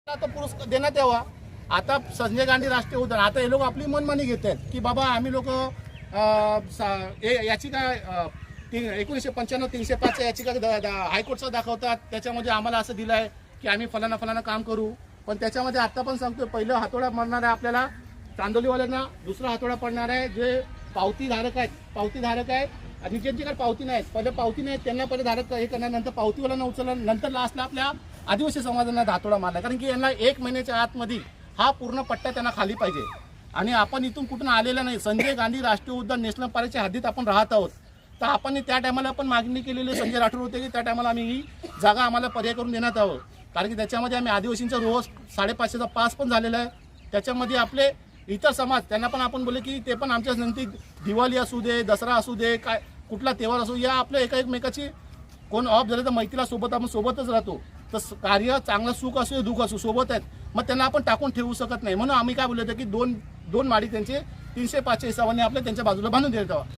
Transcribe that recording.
आता पुरस्कार देण्यात यावा। आता संजय गांधी राष्ट्रीय उद्यान आता हे लोक आपली मनमानी घेत आहेत की बाबा आम्ही लोक याचिका 1995 305 याचिका हायकोर्टचा दाखवतात, त्याच्यामध्ये आम्हाला असं दिलं आहे की आम्ही फलाना काम करू। पण त्याच्यामध्ये आता पण सांगतोय पहिलं हातोडा मारणार आहे आपल्याला चांदोलीवाल्यांना, दुसरा हातोडा पडणार आहे जे पावतीधारक आहेत आणि ज्यांच्याकडे पावती नाहीत, पहिले पावती नाहीत त्यांना पहिले धारक हे करणार, नंतर पावतीवाल्यांना उचलणार, नंतर लास्टला आपल्या आदिवासी समाजांना हातोडा मारला। कारण की यांना 1 महिन्याच्या आतमध्ये हा पूर्ण पट्टा त्यांना खाली पाहिजे आणि आपण इथून कुठून आलेला नाही। संजय गांधी राष्ट्रीय उद्यान नॅशनल पार्कच्या हद्दीत आपण राहत आहोत, तर आपण त्या टायमाला पण मागणी केलेली संजय राठोड होते की त्या टायमाला आम्ही ही जागा आम्हाला पर्याय करून देण्यात आहोत। कारण की त्याच्यामध्ये आम्ही आदिवासींचा रोज 550चा पास पण झालेला आहे। त्याच्यामध्ये आपले इतर समाज त्यांना पण आपण बोलले की ते पण आमच्या नंतर दिवाळी असू दे, दसरा असू दे, काय कुठला तेव्हार असू, या आपल्या एकमेकाची कोण ऑफ झालं तर मैत्रीला सोबत आपण सोबतच राहतो। तर कार्य चांगलं सुख असो दुःख असो सोबत आहेत, मग त्यांना आपण टाकून ठेवू शकत नाही। म्हणून आम्ही काय बोललो होतो की दोन माडी त्यांचे 305 हिसाबाने आपल्या त्यांच्या बाजूला बांधून देत आहोत।